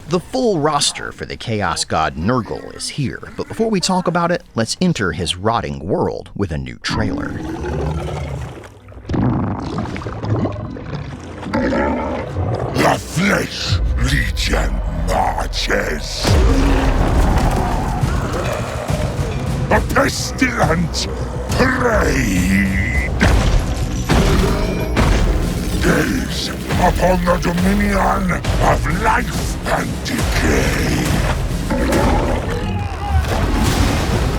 The full roster for the Chaos God Nurgle is here, but before we talk about it, let's enter his rotting world with a new trailer. The Flesh Legion marches. A pestilent parade. Gaze upon the dominion of life and decay.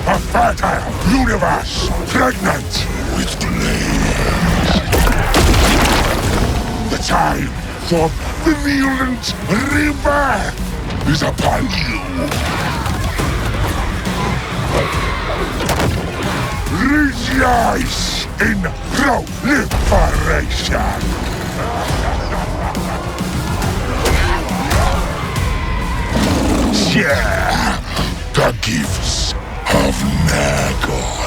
A fertile universe pregnant with flames. The time for virulent rebirth is upon you. Rejoice in proliferation. Share the gifts of Nurgle.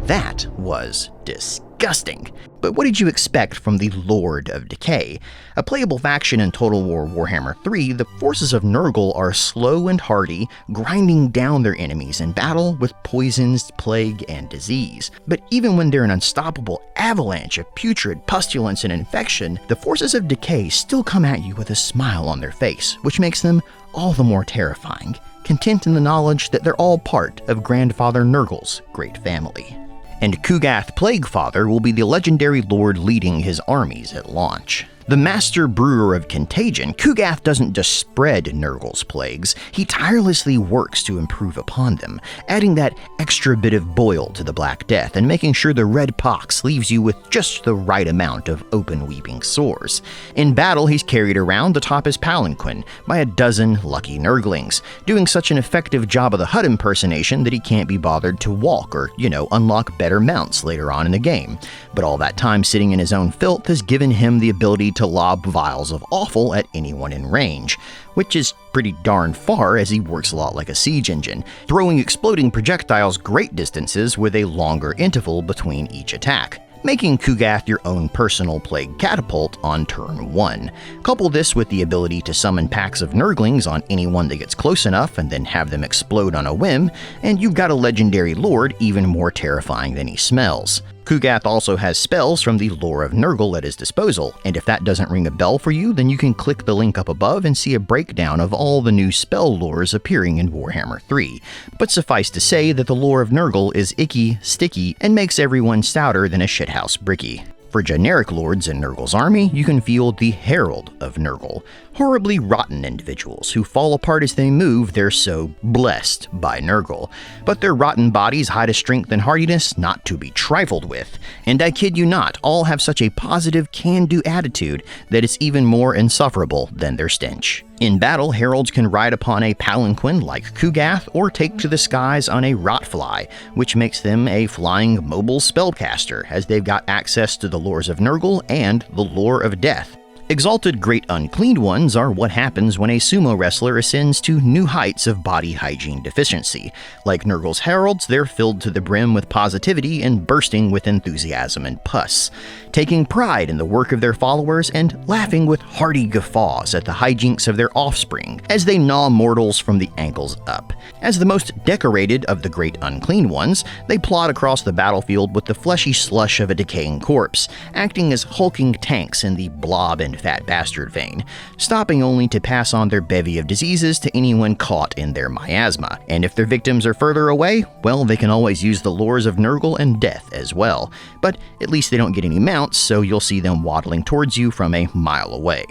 That was disgusting. But what did you expect from the Lord of Decay? A playable faction in Total War Warhammer III, the forces of Nurgle are slow and hardy, grinding down their enemies in battle with poisons, plague, and disease. But even when they're an unstoppable avalanche of putrid pustulence and infection, the forces of Decay still come at you with a smile on their face, which makes them all the more terrifying, content in the knowledge that they're all part of Grandfather Nurgle's great family. And Kugath Plaguefather will be the legendary lord leading his armies at launch. The master brewer of contagion, Kugath doesn't just spread Nurgle's plagues, he tirelessly works to improve upon them, adding that extra bit of boil to the Black Death and making sure the red pox leaves you with just the right amount of open weeping sores. In battle, he's carried around atop his palanquin by a dozen lucky Nurglings, doing such an effective job of the Hutt impersonation that he can't be bothered to walk or, unlock better mounts later on in the game. But all that time sitting in his own filth has given him the ability to lob vials of awful at anyone in range, which is pretty darn far as he works a lot like a siege engine, throwing exploding projectiles great distances with a longer interval between each attack, making Kugath your own personal plague catapult on turn 1. Couple this with the ability to summon packs of Nurglings on anyone that gets close enough and then have them explode on a whim, and you've got a legendary lord even more terrifying than he smells. Kugath also has spells from the lore of Nurgle at his disposal, and if that doesn't ring a bell for you, then you can click the link up above and see a breakdown of all the new spell lores appearing in Warhammer 3. But suffice to say that the lore of Nurgle is icky, sticky, and makes everyone stouter than a shithouse brickie. For generic lords in Nurgle's army, you can field the Herald of Nurgle, horribly rotten individuals who fall apart as they move, they're so blessed by Nurgle. But their rotten bodies hide a strength and hardiness not to be trifled with, and I kid you not, all have such a positive can-do attitude that it's even more insufferable than their stench. In battle, heralds can ride upon a palanquin like Kugath or take to the skies on a rotfly, which makes them a flying mobile spellcaster, as they've got access to the lores of Nurgle and the lore of death. Exalted Great Uncleaned Ones are what happens when a sumo wrestler ascends to new heights of body hygiene deficiency. Like Nurgle's heralds, they're filled to the brim with positivity and bursting with enthusiasm and pus, taking pride in the work of their followers and laughing with hearty guffaws at the hijinks of their offspring as they gnaw mortals from the ankles up. As the most decorated of the Great Unclean Ones, they plod across the battlefield with the fleshy slush of a decaying corpse, acting as hulking tanks in the blob and fat bastard vein, stopping only to pass on their bevy of diseases to anyone caught in their miasma. And if their victims are further away, well, they can always use the lores of Nurgle and death as well. But at least they don't get any mounts, so you'll see them waddling towards you from a mile away.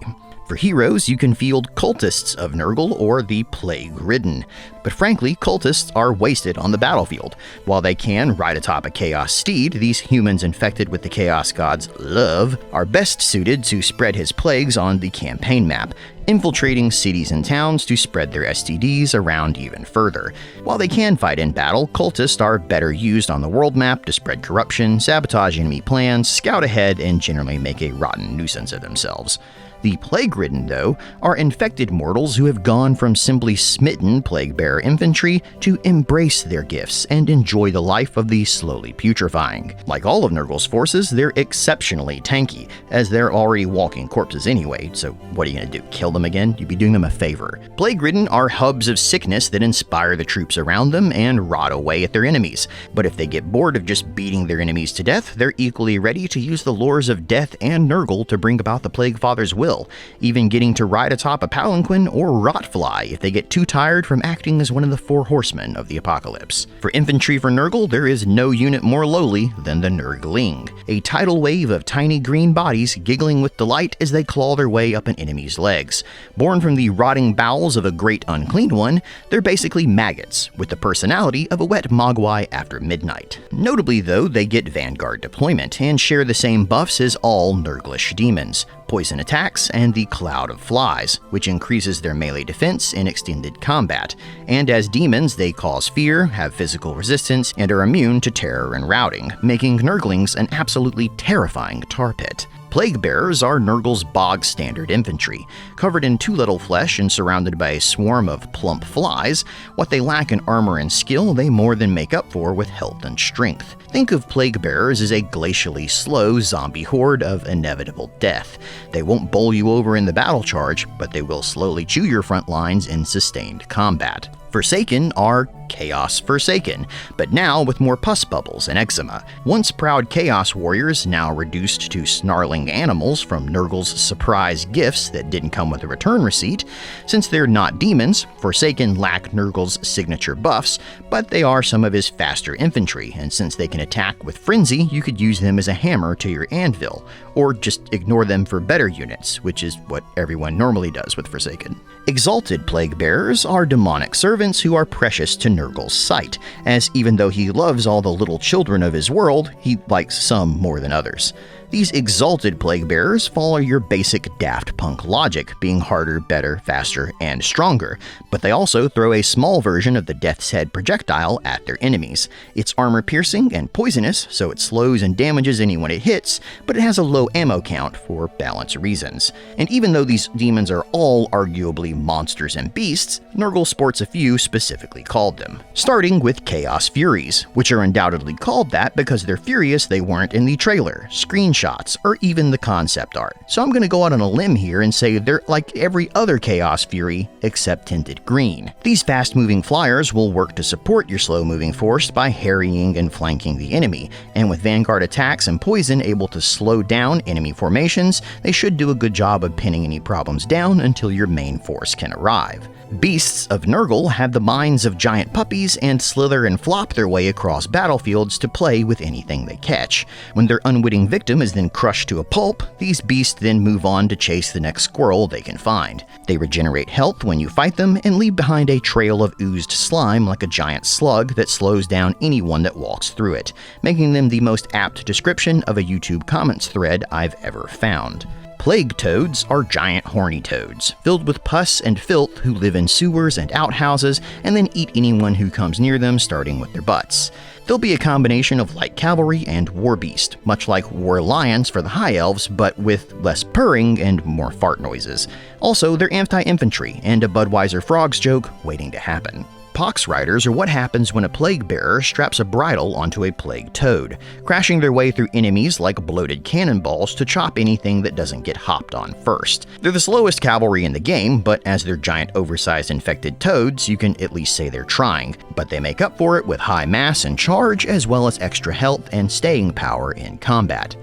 For heroes, you can field cultists of Nurgle or the plague-ridden. But frankly, cultists are wasted on the battlefield. While they can ride atop a Chaos steed, these humans infected with the Chaos God's love are best suited to spread his plagues on the campaign map, infiltrating cities and towns to spread their STDs around even further. While they can fight in battle, cultists are better used on the world map to spread corruption, sabotage enemy plans, scout ahead, and generally make a rotten nuisance of themselves. The Plague-Ridden, though, are infected mortals who have gone from simply smitten Plague-Bearer infantry to embrace their gifts and enjoy the life of the slowly putrefying. Like all of Nurgle's forces, they're exceptionally tanky, as they're already walking corpses anyway, so what are you gonna do, kill them again? You'd be doing them a favor. Plague-Ridden are hubs of sickness that inspire the troops around them and rot away at their enemies, but if they get bored of just beating their enemies to death, they're equally ready to use the lures of death and Nurgle to bring about the Plague Father's will, even getting to ride atop a palanquin or rotfly if they get too tired from acting as one of the 4 horsemen of the apocalypse. For infantry for Nurgle, there is no unit more lowly than the Nurgling, a tidal wave of tiny green bodies giggling with delight as they claw their way up an enemy's legs. Born from the rotting bowels of a great unclean one, they're basically maggots, with the personality of a wet mogwai after midnight. Notably though, they get Vanguard deployment and share the same buffs as all Nurglish demons: poison attacks and the Cloud of Flies, which increases their melee defense in extended combat. And as demons, they cause fear, have physical resistance, and are immune to terror and routing, making Nurglings an absolutely terrifying tar pit. Plague Bearers are Nurgle's bog-standard infantry. Covered in too little flesh and surrounded by a swarm of plump flies, what they lack in armor and skill they more than make up for with health and strength. Think of Plague Bearers as a glacially slow zombie horde of inevitable death. They won't bowl you over in the battle charge, but they will slowly chew your front lines in sustained combat. Forsaken are Chaos Forsaken, but now with more pus bubbles and eczema. Once proud Chaos Warriors, now reduced to snarling animals from Nurgle's surprise gifts that didn't come with a return receipt. Since they're not demons, Forsaken lack Nurgle's signature buffs, but they are some of his faster infantry, and since they can attack with Frenzy, you could use them as a hammer to your anvil, or just ignore them for better units, which is what everyone normally does with Forsaken. Exalted Plague Bearers are demonic servants who are precious to Nurgle's sight, as even though he loves all the little children of his world, he likes some more than others. These exalted Plague Bearers follow your basic Daft Punk logic, being harder, better, faster, and stronger, but they also throw a small version of the Death's Head projectile at their enemies. It's armor-piercing and poisonous, so it slows and damages anyone it hits, but it has a low ammo count for balance reasons. And even though these demons are all arguably monsters and beasts, Nurgle sports a few specifically called them. Starting with Chaos Furies, which are undoubtedly called that because they're furious they weren't in the trailer, screenshots, or even the concept art. So I'm going to go out on a limb here and say they're like every other Chaos Fury except tinted green. These fast-moving flyers will work to support your slow-moving force by harrying and flanking the enemy, and with Vanguard attacks and poison able to slow down enemy formations, they should do a good job of pinning any problems down until your main force can arrive. Beasts of Nurgle have the minds of giant puppies and slither and flop their way across battlefields to play with anything they catch. When their unwitting victim is then crushed to a pulp, these beasts then move on to chase the next squirrel they can find. They regenerate health when you fight them and leave behind a trail of oozed slime like a giant slug that slows down anyone that walks through it, making them the most apt description of a YouTube comments thread I've ever found. Plague Toads are giant horny toads, filled with pus and filth who live in sewers and outhouses and then eat anyone who comes near them, starting with their butts. They'll be a combination of light cavalry and war beast, much like war lions for the high elves, but with less purring and more fart noises. Also, they're anti-infantry, and a Budweiser Frogs joke waiting to happen. Pox Riders are what happens when a Plague Bearer straps a bridle onto a Plague Toad, crashing their way through enemies like bloated cannonballs to chop anything that doesn't get hopped on first. They're the slowest cavalry in the game, but as they're giant oversized infected toads, you can at least say they're trying, but they make up for it with high mass and charge, as well as extra health and staying power in combat.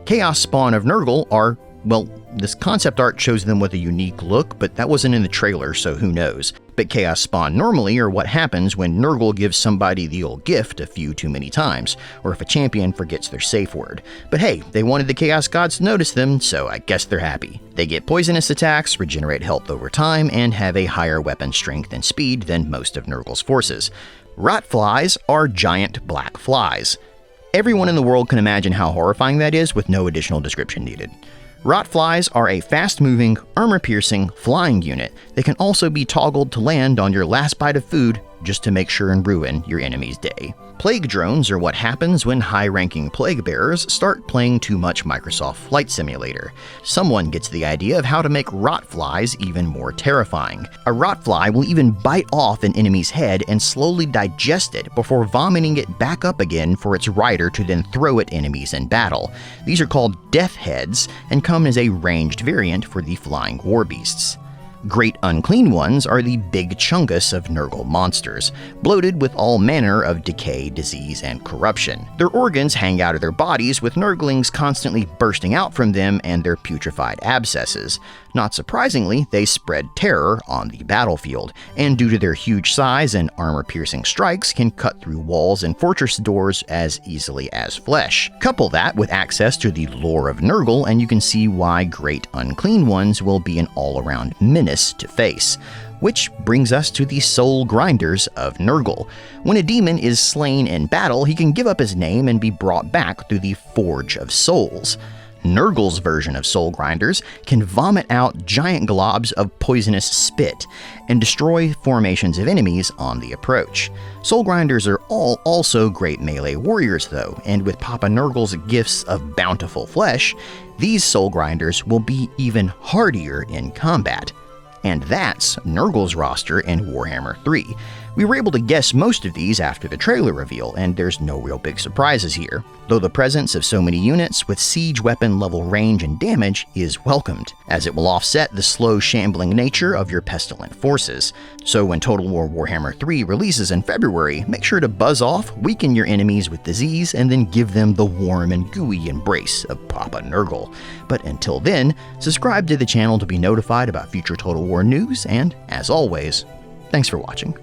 Chaos Spawn of Nurgle are, well, this concept art shows them with a unique look, but that wasn't in the trailer, so who knows. But Chaos Spawn normally are what happens when Nurgle gives somebody the old gift a few too many times, or if a champion forgets their safe word. But hey, they wanted the Chaos Gods to notice them, so I guess they're happy. They get poisonous attacks, regenerate health over time, and have a higher weapon strength and speed than most of Nurgle's forces. Rotflies are giant black flies. Everyone in the world can imagine how horrifying that is with no additional description needed. Rotflies are a fast-moving, armor-piercing, flying unit that can also be toggled to land on your last bite of food just to make sure and ruin your enemy's day. Plague drones are what happens when high-ranking plague bearers start playing too much Microsoft Flight Simulator. Someone gets the idea of how to make rotflies even more terrifying. A rotfly will even bite off an enemy's head and slowly digest it before vomiting it back up again for its rider to then throw at enemies in battle. These are called death heads and come as a ranged variant for the flying war beasts. Great Unclean Ones are the big chungus of Nurgle monsters, bloated with all manner of decay, disease, and corruption. Their organs hang out of their bodies, with Nurglings constantly bursting out from them and their putrefied abscesses. Not surprisingly, they spread terror on the battlefield, and due to their huge size and armor-piercing strikes, can cut through walls and fortress doors as easily as flesh. Couple that with access to the lore of Nurgle, and you can see why Great Unclean Ones will be an all-around menace to face. Which brings us to the Soul Grinders of Nurgle. When a demon is slain in battle, he can give up his name and be brought back through the Forge of Souls. Nurgle's version of Soul Grinders can vomit out giant globs of poisonous spit and destroy formations of enemies on the approach. Soul Grinders are all also great melee warriors though, and with Papa Nurgle's gifts of bountiful flesh, these Soul Grinders will be even hardier in combat. And that's Nurgle's roster in Warhammer 3. We were able to guess most of these after the trailer reveal, and there's no real big surprises here, though the presence of so many units with siege weapon level range and damage is welcomed, as it will offset the slow shambling nature of your pestilent forces. So when Total War Warhammer 3 releases in February, make sure to buzz off, weaken your enemies with disease, and then give them the warm and gooey embrace of Papa Nurgle. But until then, subscribe to the channel to be notified about future Total War news, and as always, thanks for watching.